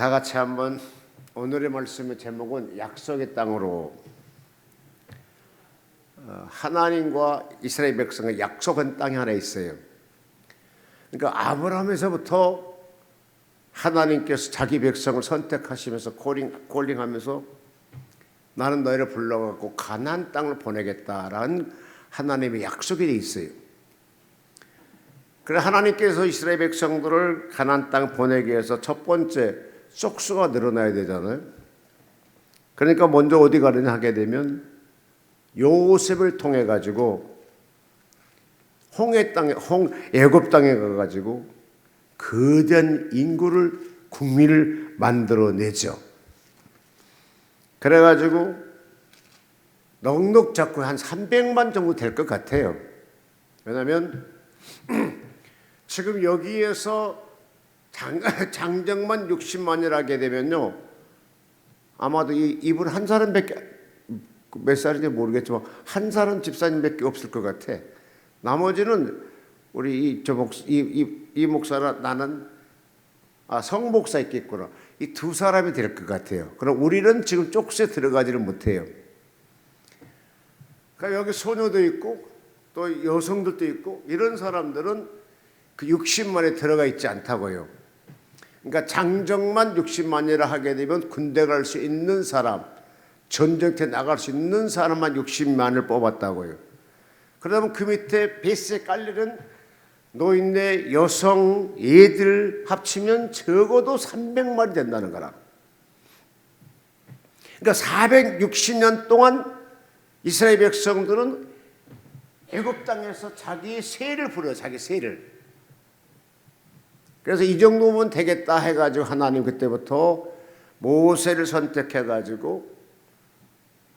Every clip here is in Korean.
다 같이 한번 오늘의 말씀의 제목은 약속의 땅으로, 하나님과 이스라엘 백성의 약속한 땅이 하나 있어요. 그러니까 아브라함에서부터 하나님께서 자기 백성을 선택하시면서 콜링하면서 나는 너희를 불러갖고 가나안 땅을 보내겠다라는 하나님의 약속이 돼 있어요. 그래 하나님께서 이스라엘 백성들을 가나안 땅 보내기 위해서 첫 번째 족수가 늘어나야 되잖아요. 그러니까 먼저 어디 가느냐 하게 되면 요셉을 통해 가지고 애굽 땅에 가 가지고 거대한 인구를 국민을 만들어내죠. 그래 가지고 넉넉 잡고 한 300만 정도 될 것 같아요. 왜냐하면 지금 여기에서 장정만 60만이라 하게 되면요, 아마도 이분 한 사람밖에, 몇 살인지 모르겠지만 한 사람 집사님밖에 없을 것 같아. 나머지는 우리 이 목사나 나는 성 목사 있겠구나. 이 두 사람이 될 것 같아요. 그럼 우리는 지금 쪽수에 들어가지를 못해요. 그러니까 여기 소녀도 있고 또 여성들도 있고 이런 사람들은 그 60만에 들어가 있지 않다고요. 그러니까 장정만 60만이라 하게 되면 군대 갈 수 있는 사람, 전쟁터에 나갈 수 있는 사람만 60만을 뽑았다고요. 그러면 그 밑에 베이스에 깔리는 노인네, 여성, 애들 합치면 적어도 300만이 된다는 거라. 그러니까 460년 동안 이스라엘 백성들은 애굽 땅에서 자기 세를 부려요. 자기 세를. 그래서 이 정도면 되겠다 해가지고 하나님 그때부터 모세를 선택해가지고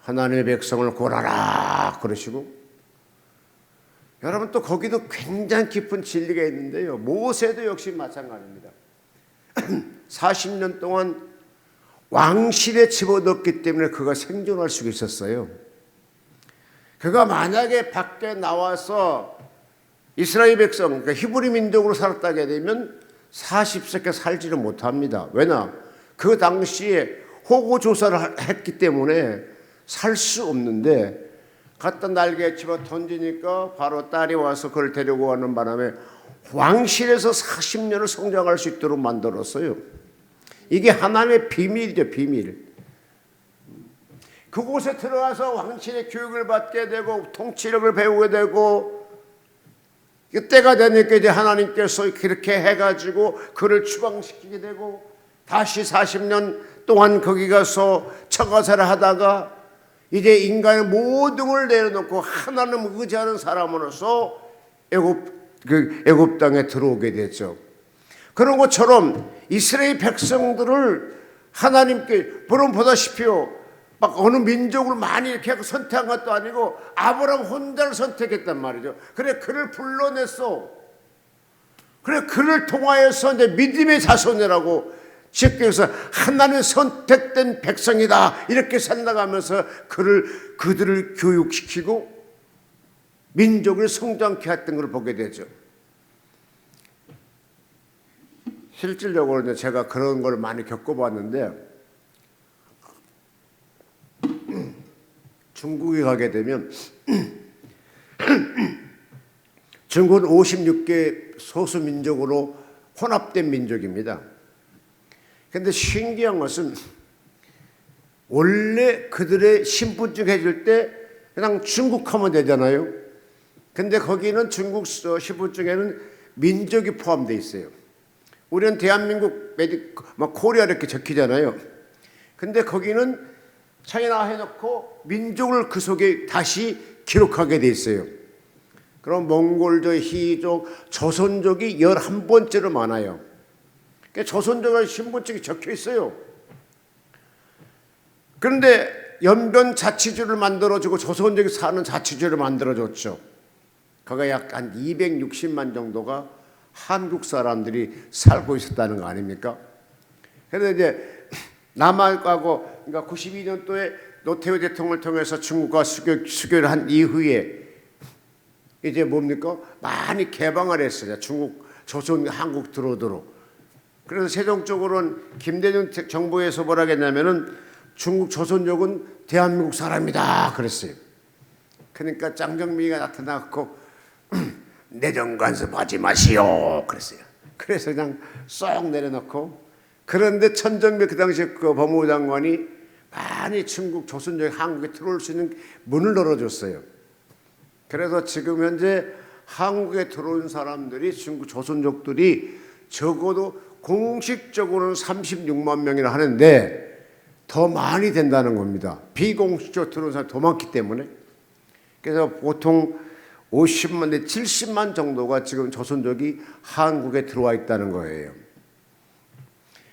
하나님의 백성을 고라라 그러시고, 여러분 또 거기도 굉장히 깊은 진리가 있는데요. 모세도 역시 마찬가지입니다. 40년 동안 왕실에 집어넣었기 때문에 그가 생존할 수 있었어요. 그가 만약에 밖에 나와서 이스라엘 백성, 그러니까 히브리 민족으로 살았다게 되면 40세께 살지를 못합니다. 왜냐? 그 당시에 호구 조사를 했기 때문에 살 수 없는데, 갖다 날개에 집어 던지니까 바로 딸이 와서 그를 데리고 가는 바람에 왕실에서 40년을 성장할 수 있도록 만들었어요. 이게 하나님의 비밀이죠, 비밀. 그곳에 들어가서 왕실의 교육을 받게 되고 통치력을 배우게 되고, 때가 되니까 이제 하나님께서 그렇게 해가지고 그를 추방시키게 되고, 다시 40년 동안 거기 가서 처가살을 하다가 이제 인간의 모든 걸 내려놓고 하나님을 의지하는 사람으로서 애굽 땅에 들어오게 됐죠. 그런 것처럼 이스라엘 백성들을 하나님께 보다시피요, 막 어느 민족을 많이 이렇게 선택한 것도 아니고 아브라함 혼자를 선택했단 말이죠. 그래 그를 불러냈어. 그래 그를 통하여서 이제 믿음의 자손이라고 직교에서 하나님 선택된 백성이다 이렇게 생각하면서 그들을 교육시키고 민족을 성장케 했던 걸 보게 되죠. 실질적으로 제가 그런 걸 많이 겪어봤는데, 중국에 가게 되면 중국은 56개 소수민족으로 혼합된 민족입니다. 그런데 신기한 것은 원래 그들의 신분증 해줄 때 그냥 중국 하면 되잖아요. 근데 거기는 중국 신분증에는 민족이 포함되어 있어요. 우리는 대한민국 코리아 이렇게 적히잖아요. 근데 거기는 차이나 해놓고 민족을 그 속에 다시 기록하게 돼 있어요. 그럼 몽골족, 희족, 조선족이 11번째로 많아요. 그러니까 조선족의 신분증이 적혀 있어요. 그런데 연변 자치주를 만들어주고 조선족이 사는 자치주를 만들어줬죠. 거기가 약 한 260만 정도가 한국 사람들이 살고 있었다는 거 아닙니까? 그래서 이제 남한하고, 그러니까 92년도에 노태우 대통령을 통해서 중국과 수교를 한 이후에 이제 뭡니까? 많이 개방을 했어요. 중국, 조선, 한국 들어오도록. 그래서 최종적으로는 김대중 정부에서 뭐라 했냐면은 중국 조선족은 대한민국 사람이다 그랬어요. 그러니까 장정민이가 나타나고 내정 간섭하지 마시오 그랬어요. 그래서 그냥 쏙 내려놓고, 그런데 천정배 그 당시에 그 법무부 장관이 많이 중국 조선족이 한국에 들어올 수 있는 문을 열어줬어요. 그래서 지금 현재 한국에 들어온 사람들이 중국 조선족들이 적어도 공식적으로는 36만 명이나 하는데 더 많이 된다는 겁니다. 비공식적으로 들어온 사람이 더 많기 때문에. 그래서 보통 50만 내 70만 정도가 지금 조선족이 한국에 들어와 있다는 거예요.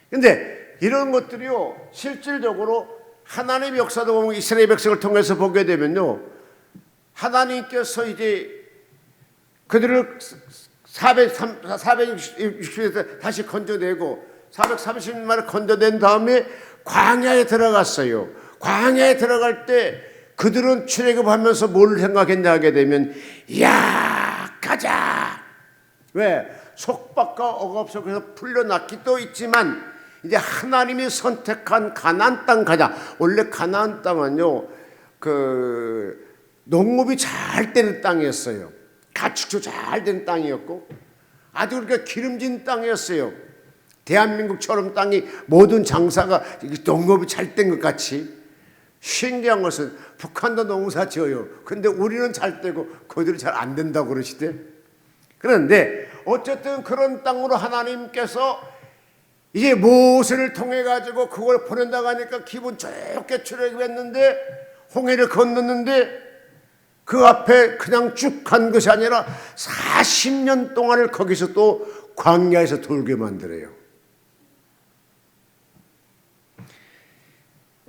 근데 이런 것들이요, 실질적으로 하나님의 역사도 보면 이스라엘 백성을 통해서 보게 되면요, 하나님께서 이제 그들을 460에서 다시 건져내고 430만을 건져낸 다음에 광야에 들어갔어요. 광야에 들어갈 때 그들은 출애굽하면서 뭘 생각했냐 하게 되면, 야 가자. 왜? 속박과 억압 속에서 풀려났기도 있지만 이제 하나님이 선택한 가나안 땅 가자. 원래 가나안 땅은요, 그 농업이 잘 되는 땅이었어요. 가축도 잘 되는 땅이었고 아주 그러니까 기름진 땅이었어요. 대한민국처럼 땅이 모든 장사가 농업이 잘 된 것 같이. 신기한 것은 북한도 농사 지어요. 근데 우리는 잘 되고 그들은 잘 안 된다고 그러시대. 그런데 어쨌든 그런 땅으로 하나님께서 이제 모세를 통해 가지고 그걸 보낸다고 하니까 기분 좋게 출애굽했는데, 홍해를 건넜는데 그 앞에 그냥 쭉 간 것이 아니라 40년 동안을 거기서 또 광야에서 돌게 만들어요.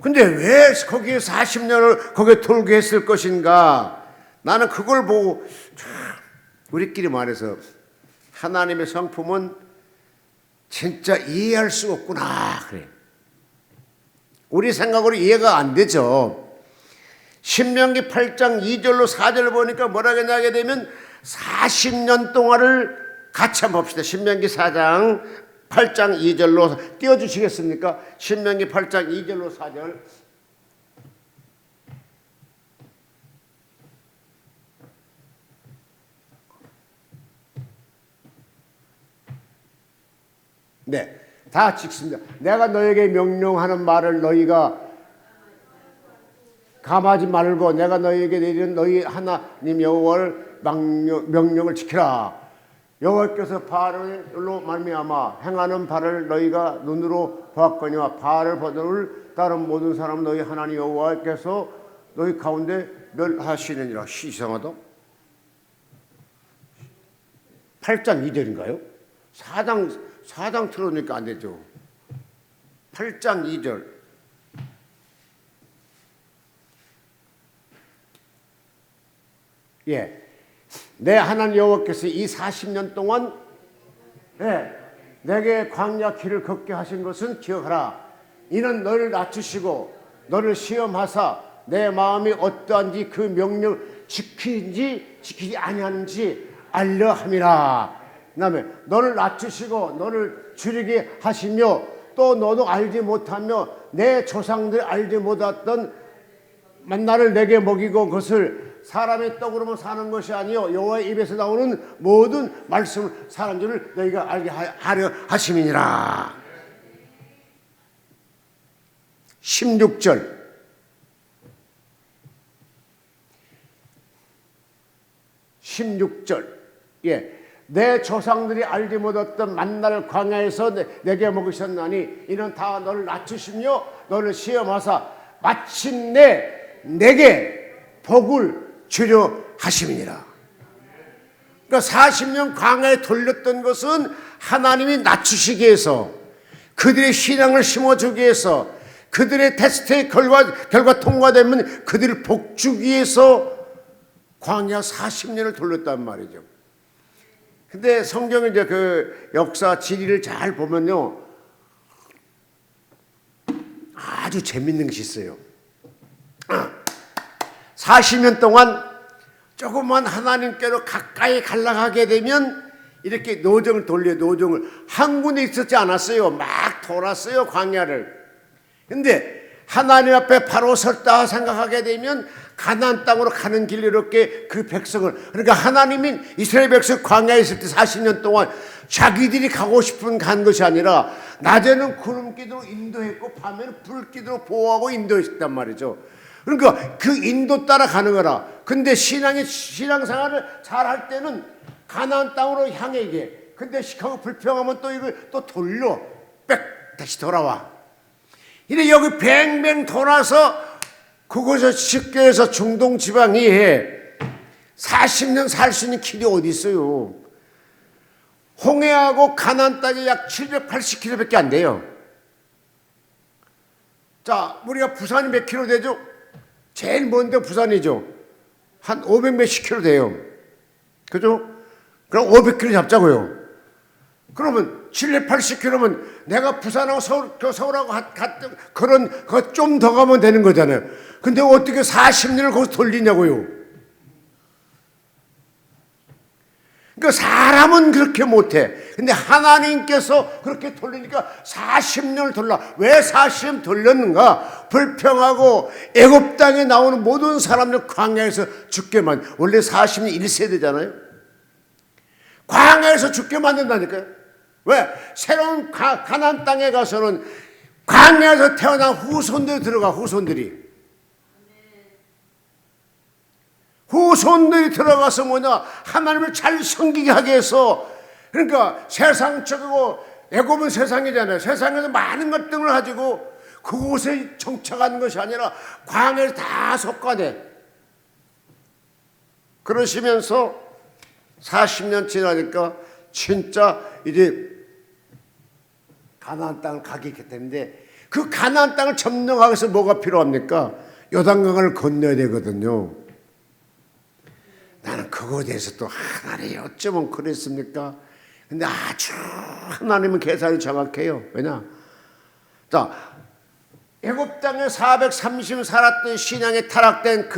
근데 왜 거기에 40년을 거기에 돌게 했을 것인가? 나는 그걸 보고 우리끼리 말해서 하나님의 성품은 진짜 이해할 수가 없구나 그래. 우리 생각으로 이해가 안 되죠. 신명기 8장 2절로 4절을 보니까 뭐라고 하게 되면 40년 동안을 같이 한번 봅시다. 신명기 4장 8장 2절로 띄워주시겠습니까? 신명기 8장 2절로 4절. 네, 다 같이 읽습니다. 내가 너에게 명령하는 말을 너희가 감하지 말고 내가 너희에게 내리는 너희 하나님 여호와의 명령을 지키라. 여호와께서 바알로 말미암아 행하는 바를 너희가 눈으로 보았거니와 바알을 보도를 따른 모든 사람 너희 하나님 여호와께서 너희 가운데 멸하시느니라. 이상하다. 8장 2절인가요? 4장 틀어놓으니까 안 되죠. 8장 2절. 예. 내 하나님 여호와께서 이 40년 동안 내게 광야 길을 걷게 하신 것은 기억하라. 이는 너를 낮추시고 너를 시험하사 내 마음이 어떠한지 그 명령을 지키는지 지키지 아니하는지 알려 함이라. 그다음에 너를 낮추시고 너를 줄이게 하시며 또 너도 알지 못하며 내 조상들이 알지 못했던 만나를 내게 먹이고 그것을 사람의 떡으로만 사는 것이 아니요 여호와의 입에서 나오는 모든 말씀을 사는 줄을 너희가 알게 하려 하심이니라. 16절. 예. 내 조상들이 알지 못했던 만나를 광야에서 내게 먹으셨나니 이는 다 너를 낮추시며 너를 시험하사 마침내 내게 복을 주려 하심이니라. 그러니까 40년 광야에 돌렸던 것은 하나님이 낮추시기 위해서, 그들의 신앙을 심어주기 위해서, 그들의 테스트의 결과 통과되면 그들을 복주기 위해서 광야 40년을 돌렸단 말이죠. 근데 성경의 이제 그 역사 지리를 잘 보면요, 아주 재밌는 것이 있어요. 40년 동안 조금만 하나님께로 가까이 갈라가게 되면 이렇게 노정을 돌려 노정을 한 군데 있었지 않았어요. 막 돌았어요 광야를. 근데 하나님 앞에 바로 섰다 생각하게 되면 가나안 땅으로 가는 길이 이렇게 그 백성을 그러니까 하나님이 이스라엘 백성 광야에 있을 때 40년 동안 자기들이 가고 싶은 간 것이 아니라 낮에는 구름기둥으로 인도했고 밤에는 불기둥으로 보호하고 인도했단 말이죠. 그러니까 그 인도 따라 가는 거라. 근데 신앙생활을 잘 할 때는 가나안 땅으로 향해 이게. 근데 시카고 불평하면 또 이걸 또 돌려 빽 다시 돌아와. 이래 여기 뱅뱅 돌아서 그곳에서 집교에서 중동 지방이 40년 살 수 있는 길이 어디 있어요? 홍해하고 가나안 땅이 약 780km밖에 안 돼요. 자, 우리가 부산이 몇 킬로 되죠? 제일 먼데 부산이죠. 한 500 몇십 킬로 돼요. 그죠? 그럼 500km 잡자고요. 그러면 780km면 내가 부산하고 서울하고 갔던 그런 거 좀 더 가면 되는 거잖아요. 근데 어떻게 40년을 거기서 돌리냐고요. 그러니까 사람은 그렇게 못해. 근데 하나님께서 그렇게 돌리니까 40년을 돌려. 왜 40년 돌렸는가? 불평하고 애굽 땅에 나오는 모든 사람들 광야에서 죽게만. 원래 40년 1세대잖아요. 광야에서 죽게 만든다니까요. 왜? 새로운 가나안 땅에 가서는 광야에서 태어난 후손들이 들어가. 후손들이 들어가서 뭐냐 하나님을 잘 섬기게 하게 해서 그러니까 세상적이고 애굽은 세상이잖아요. 세상에서 많은 것들을 가지고 그곳에 정착하는 것이 아니라 광야를 다 속가돼. 그러시면서 40년 지나니까 진짜 이제 가나안 땅을 가겠기 때문에 그 가나안 땅을 점령하기 위해서 뭐가 필요합니까? 요단강을 건너야 되거든요. 나는 그거에 대해서 또 하나님이 어쩌면 그랬습니까? 근데 아주 하나님은 계산이 정확해요. 왜냐? 자, 애굽 땅에 430년 살았던 신앙에 타락된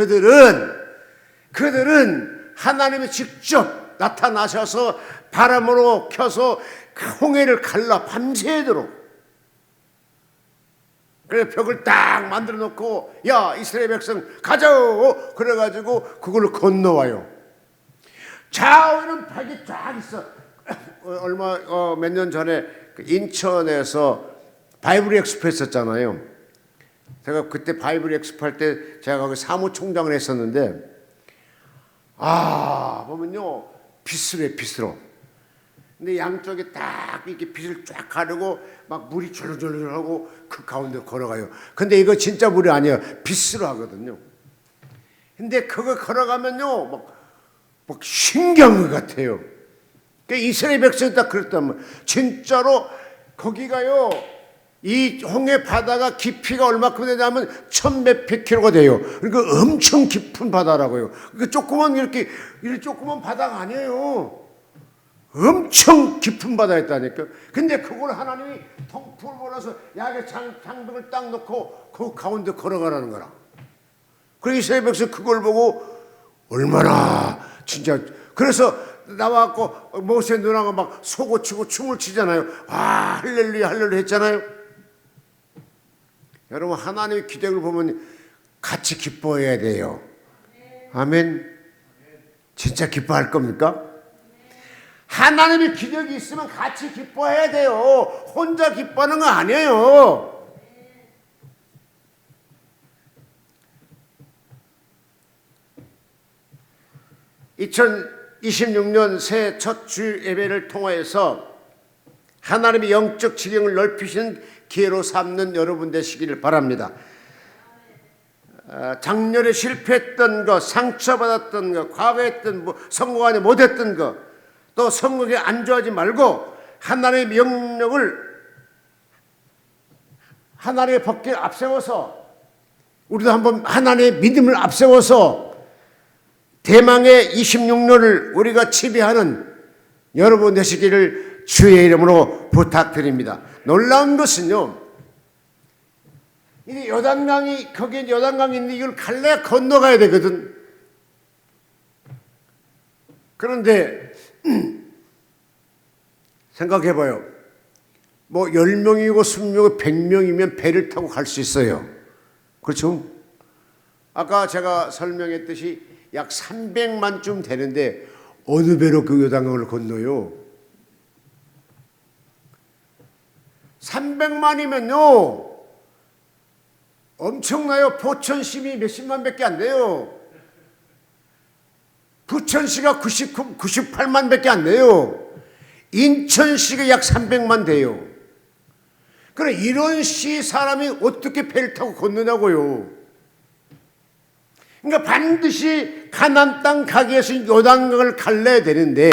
그들은 하나님이 직접 나타나셔서 바람으로 켜서 홍해를 갈라 밤새도록. 그래서 벽을 딱 만들어 놓고 야 이스라엘 백성 가자 그래가지고 그걸로 건너와요. 좌우에는 벽이 쫙 있어. 몇 년 전에 인천에서 바이블 엑스포 했었잖아요. 제가 그때 바이블 엑스포 할 때 제가 거기 사무총장을 했었는데 보면요 비스러. 근데 양쪽에 딱 이렇게 빛을 쫙 가르고 막 물이 졸졸졸 하고 그 가운데 걸어가요. 근데 이거 진짜 물이 아니에요. 빛으로 하거든요. 근데 그거 걸어가면요 막 신기한 것 같아요. 그러니까 이스라엘 백성이 딱 그랬다면 진짜로 거기가요 이 홍해 바다가 깊이가 얼마큼 되냐면 1000몇백 킬로가 돼요. 그러니까 엄청 깊은 바다라고요. 그러니까 조그만 바다가 아니에요. 엄청 깊은 바다였다니까. 근데 그걸 하나님이 통풍을 몰아서 약의 장벽을 딱 놓고 그 가운데 걸어가라는 거라. 그래서 이스라엘 백성 그걸 보고 얼마나 진짜 그래서 나와갖고 모세 누나가 막 소고치고 춤을 추잖아요. 할렐루야 할렐루야 했잖아요. 여러분 하나님의 기적을 보면 같이 기뻐해야 돼요. 아멘. 진짜 기뻐할 겁니까? 하나님의 기적이 있으면 같이 기뻐해야 돼요. 혼자 기뻐하는 거 아니에요. (2026년) 새 첫 주일 예배를 통하여서 하나님의 영적 지경을 넓히시는 기회로 삼는 여러분 되시기를 바랍니다. 작년에 실패했던 것, 상처받았던 것, 과거에 했던 성공하지 못했던 것, 또 성공에 안주하지 말고 하나님의 명령을 하나님의 법궤를 앞세워서 우리도 한번 하나님의 믿음을 앞세워서 대망의 26년을 우리가 지배하는 여러분 되시기를 주의 이름으로 부탁드립니다. 놀라운 것은요, 이 요단강이 거기에 요단강이 있는데 이걸 갈래야 건너가야 되거든. 그런데 생각해봐요. 뭐 10명이고 20명이고 100명이면 배를 타고 갈 수 있어요. 그렇죠? 아까 제가 설명했듯이 약 300만쯤 되는데 어느 배로 그 요단강을 건너요? 300만이면요 엄청나요. 포천시민이 몇십만 밖에 안 돼요. 부천시가 98만 밖에 안 돼요. 인천시가 약 300만 돼요. 그래 이런 시 사람이 어떻게 배를 타고 건너냐고요. 그러니까 반드시 가나안 땅 가기 위해서 요단강을 갈라야 되는데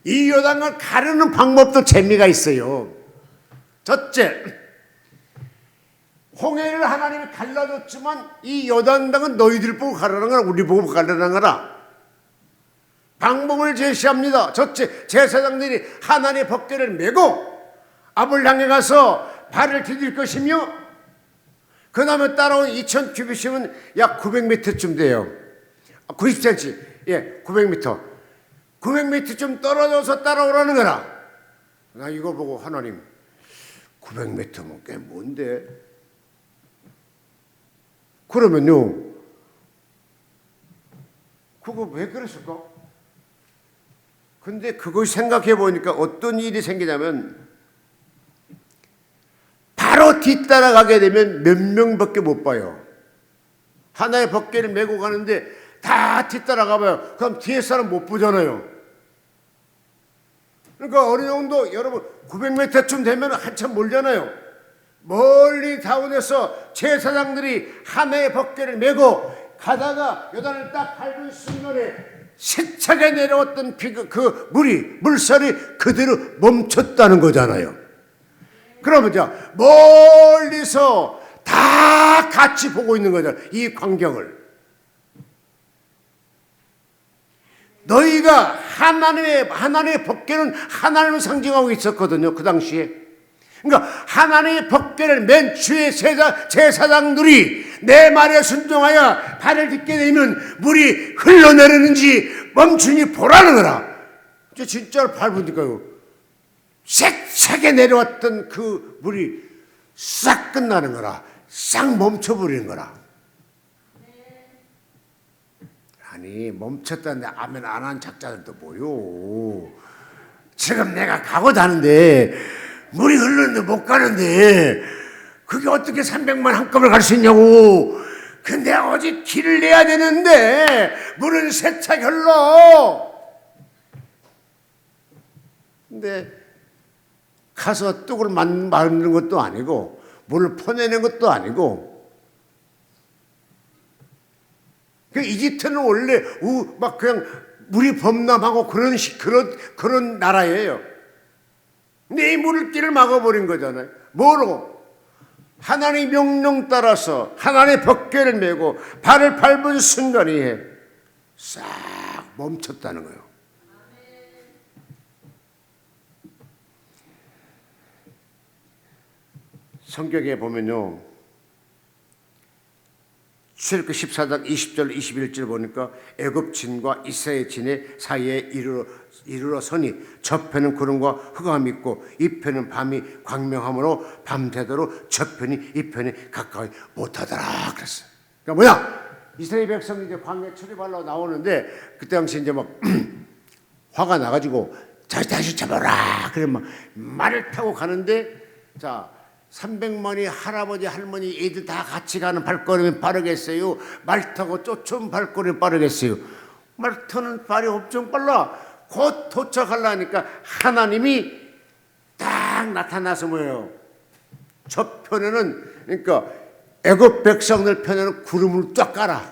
이 요단강을 가르는 방법도 재미가 있어요. 첫째, 홍해를 하나님이 갈라줬지만 이 요단강은 너희들 보고 가라는 거라, 우리 보고 가라는 거라. 방법을 제시합니다. 첫째, 제사장들이 하나님의 법궤를 메고 앞을 향해 가서 발을 디딜 것이며 그 다음에 따라온 2000 큐비심은 약 900m쯤 돼요. 90cm, 예, 900m. 900m쯤 떨어져서 따라오라는 거라. 나 이거 보고 하나님 900m면 꽤 뭔데? 그러면요, 그거 왜 그랬을까? 근데 그걸 생각해 보니까 어떤 일이 생기냐면 바로 뒤따라가게 되면 몇 명밖에 못 봐요. 하나의 법궤를 메고 가는데 다 뒤따라가 봐요. 그럼 뒤에 사람 못 보잖아요. 그러니까 어느 정도 여러분 900m쯤 되면 한참 멀잖아요. 멀리 다운해서 제사장들이 하나의 법궤를 메고 가다가 요단을 딱 밟은 순간에 세차게 내려왔던 그 물살이 그대로 멈췄다는 거잖아요. 그러면 자 멀리서 다 같이 보고 있는 거잖아요. 이 광경을. 너희가 하나님의 법궤는 하나님을 상징하고 있었거든요. 그 당시에. 그러니까 하나님의 법궤를 맨 주의 제사장들이 내 말에 순종하여 발을 딛게 되면 물이 흘러내리는지 멈추니 보라는 거라. 진짜로 밟으니까요. 세차게 내려왔던 그 물이 싹 끝나는 거라. 싹 멈춰버리는 거라. 아니 멈췄다는데 아멘 안 한 작자들도 뭐요. 지금 내가 가고도 하는데 물이 흐르는데 못 가는데 그게 어떻게 300만 한꺼번에 갈 수 있냐고. 근데 어디 길을 내야 되는데 물은 세차게 흘러. 근데 가서 뚝을 만드는 것도 아니고 물을 퍼내는 것도 아니고 그 이집트는 원래 막 그냥 물이 범람하고 그런 나라예요. 근데 이 물길을 막아버린 거잖아요. 뭐로? 하나님의 명령 따라서 하나님의 법궤를 메고 발을 밟은 순간에 싹 멈췄다는 거예요. 성경에 보면요, 출애굽기 14장 20절 21절 보니까 애굽진과 이스라엘 진의 사이에 이르러 서니 저편은 구름과 흑암이 있고 이편은 밤이 광명함으로 밤새도록 저편이 이편이 가까이 못하더라 그랬어요. 그러니까 뭐야? 이스라엘 백성이 이제 광야 출입하려고 나오는데 그때 당시 이제 막 화가 나가지고 다시 잡아라 그래 막 말을 타고 가는데 자 300만이 할아버지 할머니 애들 다 같이 가는 발걸음이 빠르겠어요? 말 타고 쫓아온 발걸음이 빠르겠어요? 말 타는 발이 엄청 빨라. 곧 도착하려니까 하나님이 딱 나타나서 뭐예요? 저 편에는 그러니까 애굽 백성들 편에는 구름을 쫙 깔아.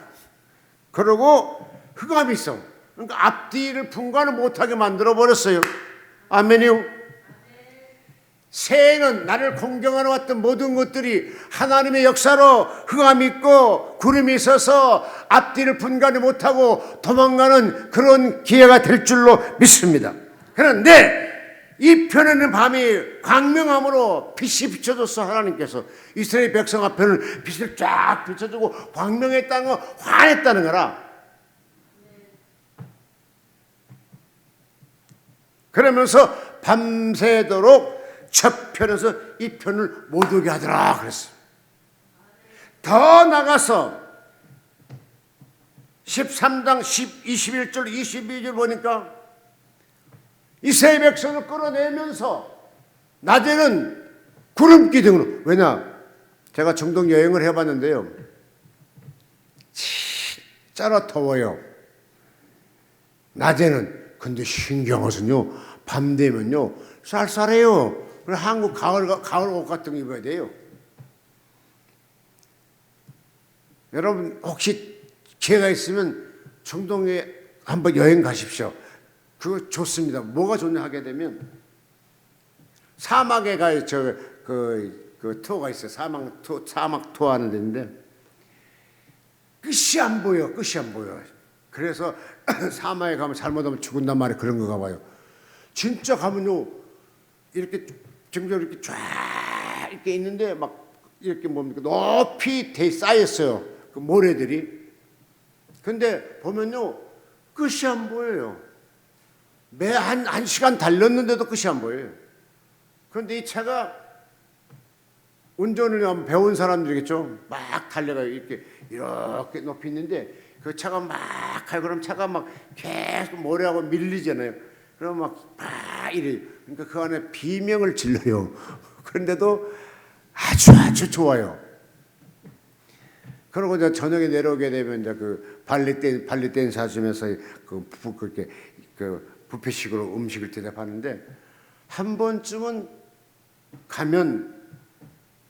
그러고 흑암이 있어. 그러니까 앞뒤를 분간을 못하게 만들어 버렸어요. 아멘이요. 새해는 나를 공경하러 왔던 모든 것들이 하나님의 역사로 흑암이 있고 구름이 있어서 앞뒤를 분간을 못하고 도망가는 그런 기회가 될 줄로 믿습니다. 그런데 이 편에는 밤이 광명함으로 빛이 비춰줘서 하나님께서 이스라엘 백성 앞에는 빛을 쫙 비춰주고 광명했다는 거 환했다는 거라. 그러면서 밤새도록 첫 편에서 이 편을 못 오게 하더라 그랬어요. 더 나가서 13장 21절 22절 보니까 이스라엘 백성을 끌어내면서 낮에는 구름 기둥으로, 왜냐 제가 중동 여행을 해봤는데요, 진짜로 더워요 낮에는. 근데 신기한 것은요, 밤 되면요 쌀쌀해요. 그래서 한국 가을 옷 같은 거 입어야 돼요. 여러분 혹시 기회가 있으면 중동에 한번 여행 가십시오. 그거 좋습니다. 뭐가 좋냐 하게 되면 사막에 가요. 그 투어가 있어요. 사막 투어 하는 데인데 끝이 안 보여. 끝이 안 보여. 그래서 사막에 가면 잘못하면 죽는단 말이에요. 그런 거 가봐요. 진짜 가면요 이렇게 정말 이렇게 쫙 이렇게 있는데 막 이렇게 뭡니까 높이 쌓였어요. 그 모래들이. 근데 보면요 끝이 안 보여요. 매 한 시간 달렸는데도 끝이 안 보여요. 그런데 이 차가 운전을 한번 배운 사람들이겠죠. 막 달려가요. 이렇게 높이 있는데 그 차가 막 가요. 그럼 차가 막 계속 모래하고 밀리잖아요. 그럼 막 이래. 그러니까 그 안에 비명을 질러요. 그런데도 아주 좋아요. 그러고 이제 저녁에 내려오게 되면 이제 그 발리 댄스 하시면서 그렇게 뷔페식으로 음식을 대접하는데 한 번쯤은 가면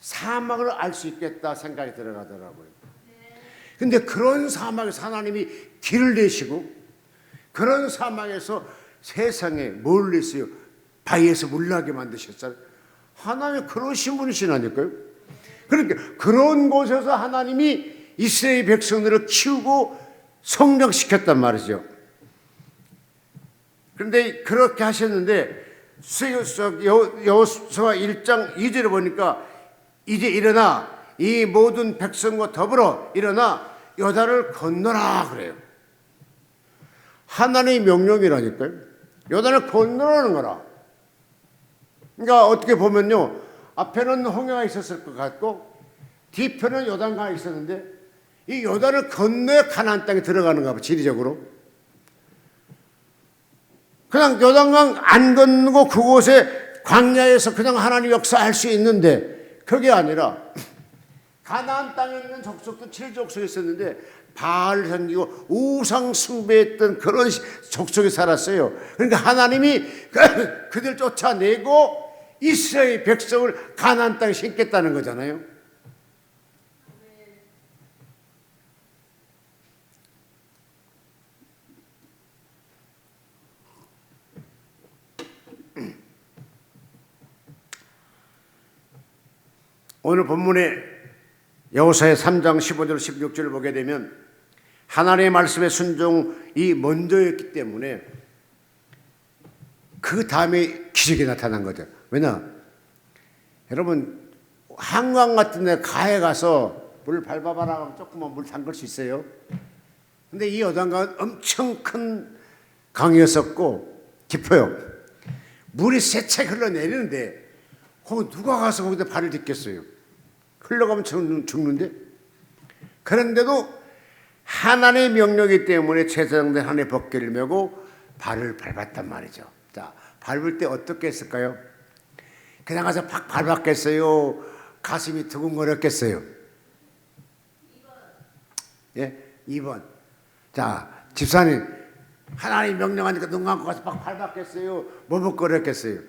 사막을 알 수 있겠다 생각이 들어가더라고요. 근데 그런 사막에서 하나님이 길을 내시고 그런 사막에서 세상에 뭘 냈어요? 바위에서 물 나게 만드셨잖아요. 하나님이 그러신 분이시라니까요. 그러니까 그런 곳에서 하나님이 이스라엘 백성들을 키우고 성장시켰단 말이죠. 그런데 그렇게 하셨는데 여호수아 1장 2절에 보니까 이제 일어나 이 모든 백성과 더불어 일어나 요단을 건너라 그래요. 하나님의 명령이라니까요. 요단을 건너라는 거라. 그러니까 어떻게 보면요 앞에는 홍해가 있었을 것 같고 뒤편은 요단강이 있었는데 이 요단을 건너야 가나안 땅에 들어가는가 봐. 지리적으로 그냥 요단강 안 건너고 그곳에 광야에서 그냥 하나님 역사할 수 있는데 그게 아니라 가나안 땅에 있는 족속도 7족속이 있었는데 바알을 섬기고 우상 숭배했던 그런 족속이 살았어요. 그러니까 하나님이 그들 쫓아내고 이스라엘 백성을 가나안 땅에 심겠다는 거잖아요. 오늘 본문에 여호수아 3장 15절 16절을 보게 되면 하나님의 말씀에 순종이 먼저였기 때문에 그 다음에 기적이 나타난 거죠. 왜냐? 여러분 한강 같은 데 가에 가서 물 밟아봐라 하면 조금만 물 담글 수 있어요. 근데 이 요단강은 엄청 큰 강이었었고 깊어요. 물이 세차게 흘러내리는데 거기 누가 가서 거기다 발을 딛겠어요? 흘러가면 죽는데. 그런데도 하나님의 명령이기 때문에 제사장들 하나님의 법궤를 메고 발을 밟았단 말이죠. 자, 밟을 때 어떻게 했을까요? 그냥 가서 팍 밟았겠어요? 가슴이 두근거렸겠어요? 2번. 예? 2번. 자, 집사님 하나님 명령하니까 눈 감고 가서 팍 밟았겠어요? 머뭇거렸겠어요?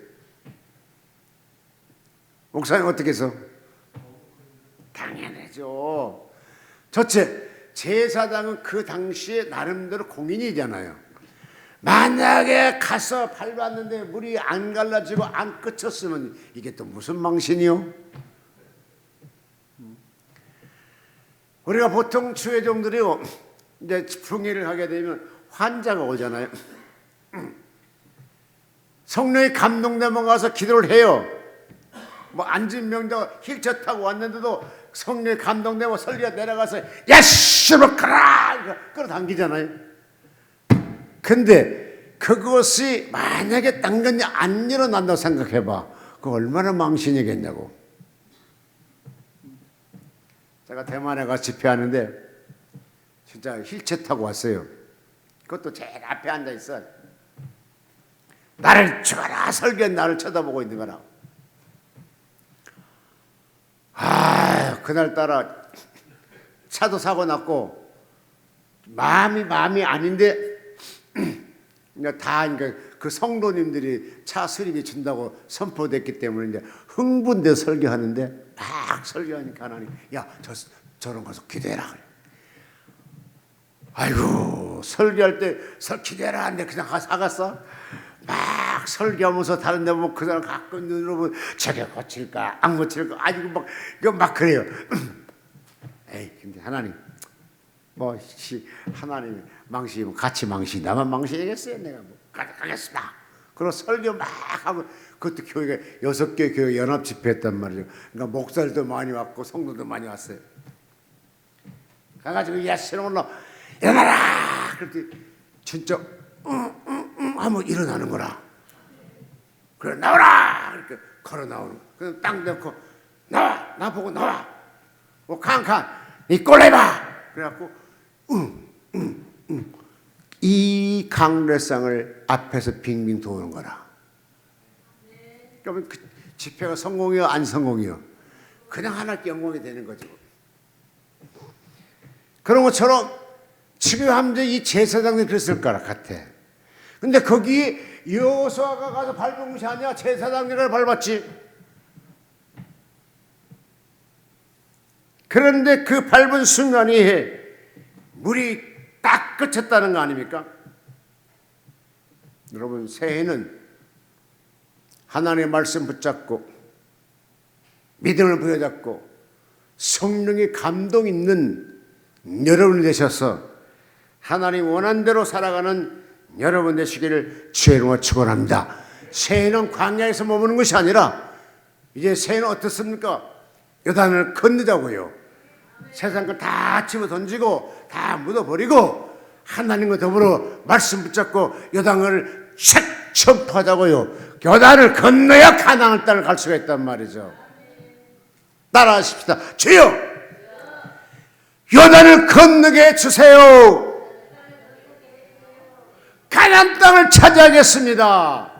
목사님 어떻게 해서? 당연하죠. 첫째, 제사장은 그 당시에 나름대로 공인이잖아요. 만약에 가서 밟았는데 물이 안 갈라지고 안 끄쳤으면 이게 또 무슨 망신이요? 우리가 보통 주회종들이요 이제 풍의를 하게 되면 환자가 오잖아요. 성령이 감동되면 가서 기도를 해요. 뭐 앉은 명자가 휠체어 타고 왔는데도 성령이 감동되고 설리가 내려가서 야시로 가라 끌어당기잖아요. 근데 그것이 만약에 당근이 안 일어난다고 생각해봐. 그 얼마나 망신이겠냐고. 제가 대만에 가서 집회하는데 진짜 휠체어 타고 왔어요. 그것도 제일 앞에 앉아 있어. 나를 죽어라 설교한 나를 쳐다보고 있는 거라. 그날따라 차도 사고 났고 마음이 아닌데 다 그 성도님들이 차 수리비 준다고 선포됐기 때문에 이제 흥분돼 설교하는데 막 설교하니까 하나님 저런 거서 기도해라 그래. 아이고 설교할 때 기도해라 하는데 그냥 사갔어. 막 설교하면서 다른 데 보면 그 사람 가끔 눈으로 보면 저게 고칠까 안 고칠까 아니고 막 그래요. 에이 근데 하나님 하나님 망신이면 같이 망신 나만 망신이겠어요. 내가 가겠습니다. 그리고 설교 막 하고 그것도 교회가 6개 교회 연합 집회했단 말이죠. 그러니까 목사들도 많이 왔고 성도도 많이 왔어요. 가가지고 예수님으로 일어나라 그랬더니 진짜 하면 일어나는 거라. 그래 나와라 이렇게 걸어 나오는 거. 그냥 땅 대고 나와 나보고 나와. 칸칸 이 꼴레봐. 그래갖고 이 강례상을 앞에서 빙빙 도는 거라. 그러면 그 집회가 성공이요 안 성공이요? 그냥 하나님께 영광이 되는 거죠. 그런 것처럼 지금 함재 이 제사장들이 그랬을 것 같아. 근데 거기 여호수아가 가서 밟은 것이 아니야. 제사장들을 밟았지. 그런데 그 밟은 순간이 물이 딱 그쳤다는 거 아닙니까? 여러분 새해는 하나님의 말씀 붙잡고 믿음을 부여잡고 성령의 감동 있는 여러분이 되셔서 하나님 원하는 대로 살아가는 여러분 되시기를 주의 이름으로 축원합니다. 새해는 광야에서 머무는 것이 아니라 이제 새해는 어떻습니까? 요단을 건너자고요. 세상 걸 다 집어 던지고 다 묻어버리고 하나님과 더불어 말씀 붙잡고 요단을 샥 점프하자고요. 요단을 건너야 가나안 땅을 갈 수가 있단 말이죠. 따라하십시다. 주여 요단을 건너게 해주세요. 가나안 땅을 차지하겠습니다.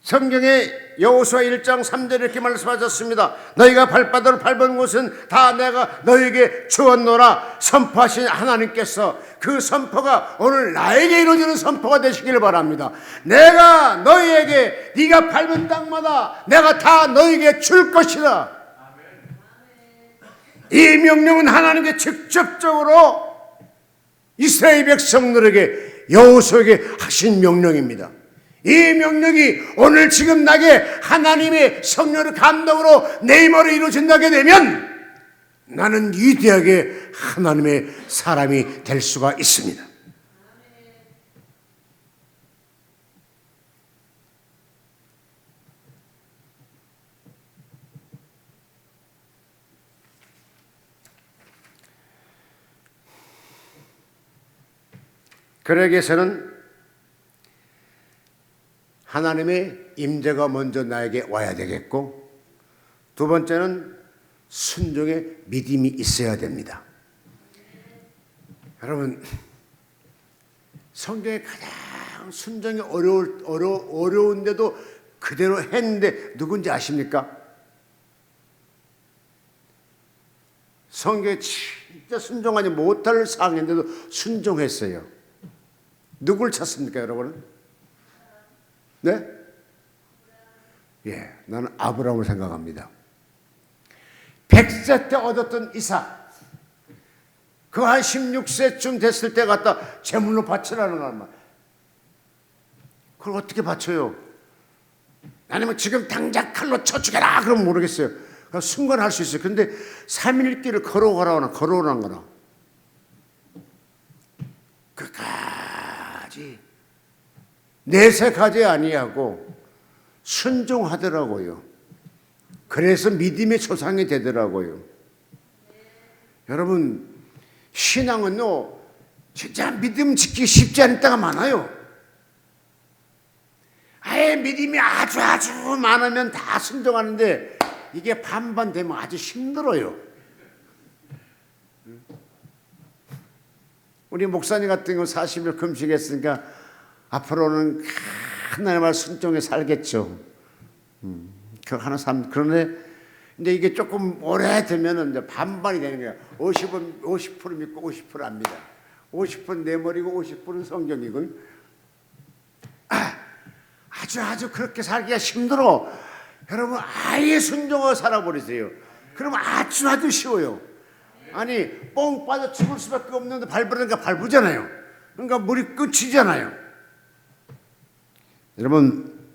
성경에 여호수아 1장 3절에 이렇게 말씀하셨습니다. 너희가 발바닥으로 밟은 곳은 다 내가 너희에게 주었노라. 선포하신 하나님께서 그 선포가 오늘 나에게 이루어지는 선포가 되시기를 바랍니다. 내가 너희에게 네가 밟은 땅마다 내가 다 너희에게 줄 것이다. 이 명령은 하나님께 직접적으로 이스라엘 백성들에게 여호수아에게 하신 명령입니다. 이 명령이 오늘 지금 나게 하나님의 성령의 감동으로 내 힘으로 이루어진다게 되면 나는 위대하게 하나님의 사람이 될 수가 있습니다. 그러기위해서는 하나님의 임재가 먼저 나에게 와야 되겠고, 두 번째는 순종의 믿음이 있어야 됩니다. 여러분, 성경에 가장 순종이 어려운데도 그대로 했는데 누군지 아십니까? 성경에 진짜 순종하지 못할 상황인데도 순종했어요. 누굴 찾습니까, 여러분은? 네? 예, 나는 아브라함을 생각합니다. 100세 때 얻었던 이삭, 그 한 16세쯤 됐을 때 갖다 제물로 바치라는 말. 그걸 어떻게 바쳐요? 아니면 지금 당장 칼로 쳐 죽여라 그러면 모르겠어요. 순간 할 수 있어요. 근데 3일 길을 걸어가라거나 걸어오라는 거나 끝까지 내색하지 아니하고 순종하더라고요. 그래서 믿음의 조상이 되더라고요. 여러분, 신앙은요 진짜 믿음 지키기 쉽지 않을 때가 많아요. 아예 믿음이 아주 많으면 다 순종하는데 이게 반반 되면 아주 힘들어요. 우리 목사님 같은 경우 40일 금식했으니까 앞으로는 하나님 말 순종해 살겠죠. 하나 삶. 그런데 이제 이게 조금 오래되면은 이제 반반이 되는 거야. 50% 믿고 50% 압니다. 50%는 내 머리고 50%는 성경이고. 아주 그렇게 살기가 힘들어. 여러분 아예 순종하고 살아버리세요. 그러면 아주 쉬워요. 아니 뻥 빠져 죽을 수밖에 없는데 밟으니까 밟으잖아요. 그러니까 물이 끝이잖아요. 여러분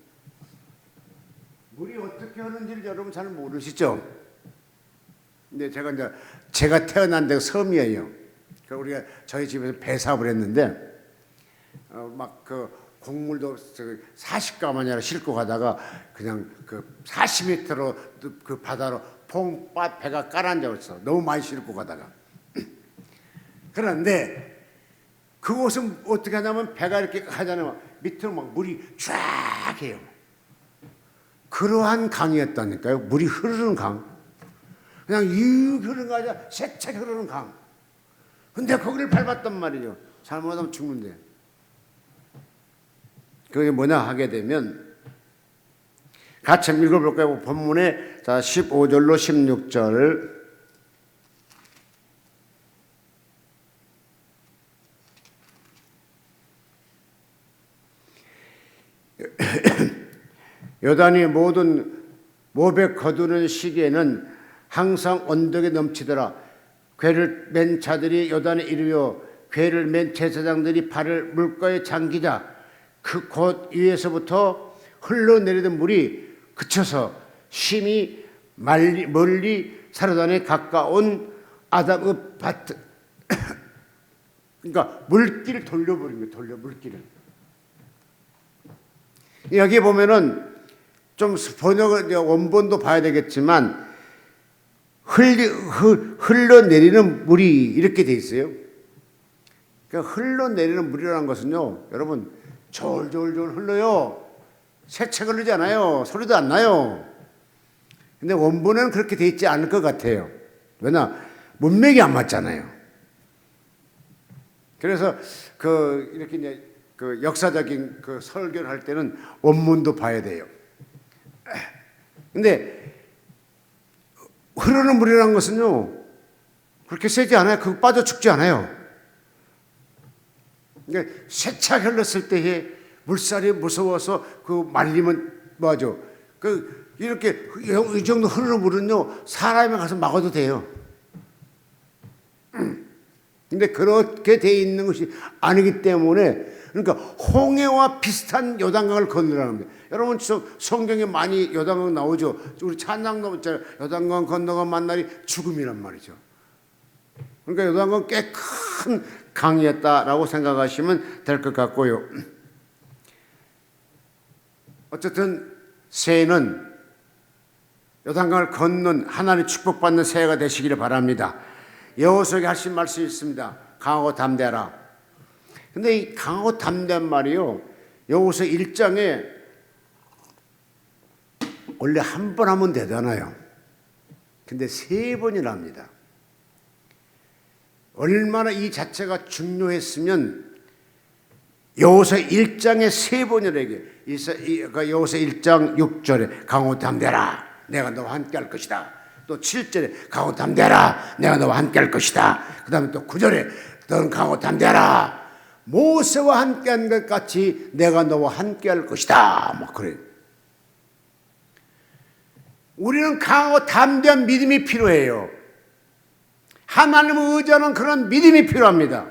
물이 어떻게 흐르는지를 여러분 잘 모르시죠? 근데 제가 태어난 데가 섬이에요. 우리가 저희 집에서 배사업을 했는데 막 그 곡물도 40가마니라 싣고 가다가 그냥 그 40m로 그 바다로 배가 깔아앉아 있어. 너무 많이 싣고 가다가. 그런데 그곳은 어떻게 하냐면 배가 이렇게 가잖아요. 밑으로 막 물이 쫙 해요. 그러한 강이었다니까요. 물이 흐르는 강. 그냥 이 흐르는 거 아니라 세차게 흐르는 강. 근데 거기를 밟았단 말이죠. 잘못하면 죽는데. 그게 뭐냐 하게 되면 같이 한번 읽어볼까요? 본문에 자 15절로 16절 요단이 모든 모백 거두는 시기에는 항상 언덕에 넘치더라. 궤를 맨 자들이 요단에 이르며 궤를 맨 제사장들이 발을 물가에 잠기자 그 곳 위에서부터 흘러내리던 물이 그쳐서 심히 멀리 사르단에 가까운 아담의 밭 그러니까 물길을 돌려버린 거예요. 물길을. 여기 보면은 좀 번역을 원본도 봐야 되겠지만 흘러내리는 물이 이렇게 돼 있어요. 그러니까 흘러내리는 물이라는 것은요, 여러분 졸졸졸 흘러요. 새책 흐르지 않아요. 소리도 안 나요. 근데 원본은 그렇게 돼 있지 않을 것 같아요. 왜냐 문맥이 안 맞잖아요. 그래서 이렇게 이제 역사적인 설교를 할 때는 원문도 봐야 돼요. 근데 흐르는 물이라는 것은요 그렇게 세지 않아요. 그거 빠져 죽지 않아요. 그러니까 세차게 흘렀을 때에 물살이 무서워서 말리면 뭐하죠? 이렇게 이 정도 흐르는 물은요 사람이 가서 막아도 돼요. 근데 그렇게 돼 있는 것이 아니기 때문에 그러니까 홍해와 비슷한 요단강을 건너라는 겁니다. 여러분 성경에 많이 요단강 나오죠. 우리 찬양도 있잖아요. 요단강 건너가 만날이 죽음이란 말이죠. 그러니까 요단강 꽤 큰 강이었다라고 생각하시면 될 것 같고요. 어쨌든 새해는 요단강을 건넌 하나님 축복받는 새해가 되시기를 바랍니다. 여호수아에게 하신 말씀이 있습니다. 강하고 담대하라. 근데 이 강하고 담대한 말이요 여호수아 1장에 원래 한 번 하면 되잖아요. 근데 3번이나 합니다. 얼마나 이 자체가 중요했으면 여호수아 1장에 3번이나 얘기해. 여호수아 1장 6절에 강하고 담대하라. 내가 너와 함께 할 것이다. 또 7절에 강하고 담대하라. 내가 너와 함께 할 것이다. 그 다음에 또 9절에 너는 강하고 담대하라. 모세와 함께한 것 같이 내가 너와 함께할 것이다. 막 그래요. 우리는 강하고 담대한 믿음이 필요해요. 하나님을 의지하는 그런 믿음이 필요합니다.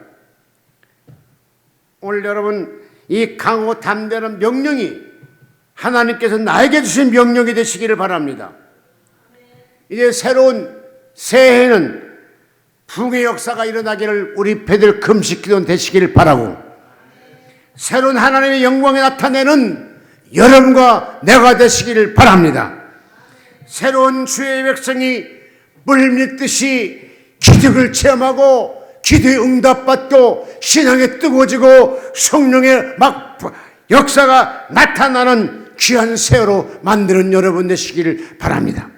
오늘 여러분 이 강하고 담대한 명령이 하나님께서 나에게 주신 명령이 되시기를 바랍니다. 이제 새로운 새해는 부흥의 역사가 일어나기를 우리 배들 금식 기도 되시기를 바라고 새로운 하나님의 영광이 나타내는 여러분과 내가 되시기를 바랍니다. 새로운 주의 백성이 물밀듯이 기적을 체험하고 기도에 응답받고 신앙에 뜨거워지고 성령의 막 역사가 나타나는 귀한 세월로 만드는 여러분 되시기를 바랍니다.